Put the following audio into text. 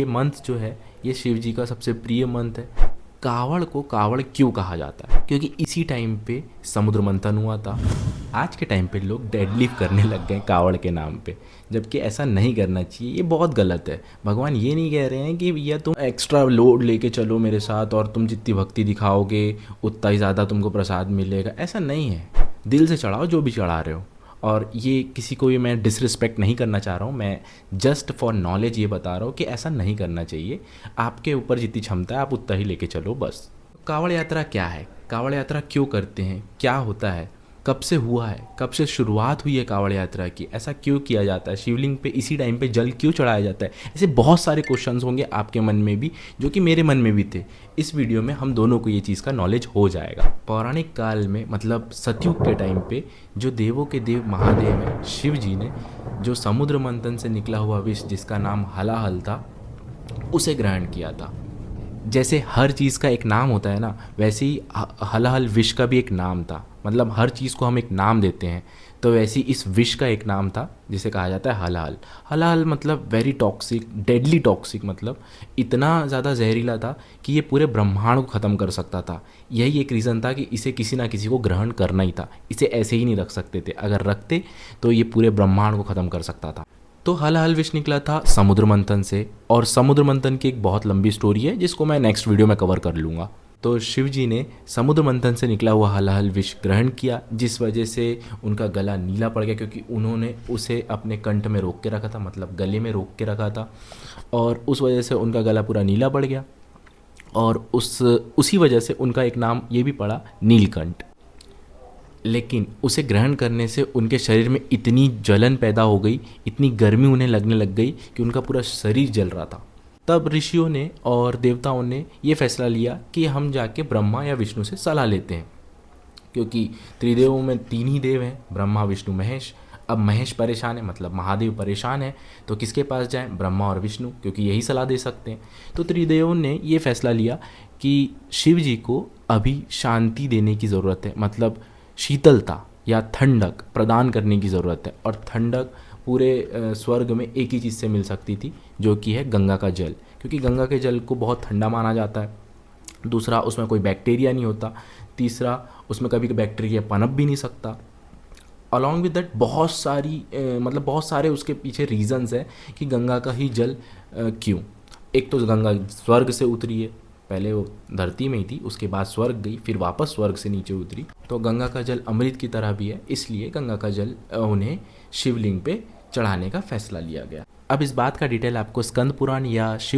ये मंत्र जो है ये शिव जी का सबसे प्रिय मंत्र है। कावड़ को कावड़ क्यों कहा जाता है? क्योंकि इसी टाइम पे समुद्र मंथन हुआ था। आज के टाइम पे लोग डेडलिफ्ट करने लग गए कावड़ के नाम पे, जबकि ऐसा नहीं करना चाहिए, ये बहुत गलत है। भगवान ये नहीं कह रहे हैं कि भैया तुम एक्स्ट्रा लोड लेके चलो मेरे साथ और तुम जितनी भक्ति दिखाओगे उतना ही ज़्यादा तुमको प्रसाद मिलेगा, ऐसा नहीं है। दिल से चढ़ाओ जो भी चढ़ा रहे हो। और ये किसी को भी मैं डिसरिस्पेक्ट नहीं करना चाह रहा हूँ, मैं जस्ट फॉर नॉलेज ये बता रहा हूँ कि ऐसा नहीं करना चाहिए। आपके ऊपर जितनी क्षमता है आप उतना ही लेके चलो बस। कावड़ यात्रा क्या है? कावड़ यात्रा क्यों करते हैं? क्या होता है? कब से हुआ है? कब से शुरुआत हुई है कावड़ यात्रा की? ऐसा क्यों किया जाता है? शिवलिंग पे इसी टाइम पे जल क्यों चढ़ाया जाता है? ऐसे बहुत सारे क्वेश्चंस होंगे आपके मन में भी, जो कि मेरे मन में भी थे। इस वीडियो में हम दोनों को ये चीज़ का नॉलेज हो जाएगा। पौराणिक काल में मतलब सतयुग के टाइम पे जो देवों के देव महादेव हैं शिव जी ने जो समुद्र मंथन से निकला हुआ विष जिसका नाम हलाहल था उसे ग्रहण किया था। जैसे हर चीज़ का एक नाम होता है ना, वैसे ही हलाहल विष का भी एक नाम था। मतलब हर चीज़ को हम एक नाम देते हैं, तो वैसे ही इस विष का एक नाम था जिसे कहा जाता है हलाहल। हलाहल मतलब वेरी टॉक्सिक, डेडली टॉक्सिक, मतलब इतना ज़्यादा जहरीला था कि ये पूरे ब्रह्मांड को ख़त्म कर सकता था। यही एक रीज़न था कि इसे किसी ना किसी को ग्रहण करना ही था। इसे ऐसे ही नहीं रख सकते थे, अगर रखते तो ये पूरे ब्रह्मांड को ख़त्म कर सकता था। तो हलाहल विष निकला था समुद्र मंथन से, और समुद्र मंथन की एक बहुत लंबी स्टोरी है जिसको मैं नेक्स्ट वीडियो में कवर कर लूँगा। तो शिव जी ने समुद्र मंथन से निकला हुआ हलाहल विष ग्रहण किया, जिस वजह से उनका गला नीला पड़ गया, क्योंकि उन्होंने उसे अपने कंठ में रोक के रखा था, मतलब गले में रोक के रखा था, और उस वजह से उनका गला पूरा नीला पड़ गया। और उसी वजह से उनका एक नाम ये भी पड़ा नीलकंठ। लेकिन उसे ग्रहण करने से उनके शरीर में इतनी जलन पैदा हो गई, इतनी गर्मी उन्हें लगने लग गई कि उनका पूरा शरीर जल रहा था। तब ऋषियों ने और देवताओं ने ये फैसला लिया कि हम जाके ब्रह्मा या विष्णु से सलाह लेते हैं, क्योंकि त्रिदेवों में तीन ही देव हैं, ब्रह्मा विष्णु महेश। अब महेश परेशान है, मतलब महादेव परेशान है, तो किसके पास जाएं? ब्रह्मा और विष्णु, क्योंकि यही सलाह दे सकते हैं। तो त्रिदेवों ने ये फैसला लिया कि शिव जी को अभी शांति देने की ज़रूरत है, मतलब शीतलता या ठंडक प्रदान करने की ज़रूरत है। और ठंडक पूरे स्वर्ग में एक ही चीज़ से मिल सकती थी, जो कि है गंगा का जल, क्योंकि गंगा के जल को बहुत ठंडा माना जाता है। दूसरा, उसमें कोई बैक्टीरिया नहीं होता। तीसरा, उसमें कभी बैक्टीरिया पनप भी नहीं सकता। अलॉन्ग विद दैट बहुत सारी मतलब बहुत सारे उसके पीछे रीजंस है कि गंगा का ही जल क्यों। एक तो गंगा स्वर्ग से उतरी है, पहले वो धरती में ही थी, उसके बाद स्वर्ग गई, फिर वापस स्वर्ग से नीचे उतरी, तो गंगा का जल अमृत की तरह भी है, इसलिए गंगा का जल उन्हें शिवलिंग पे चढ़ाने का फैसला लिया गया। अब इस बात का डिटेल आपको स्कंद पुराण या शिव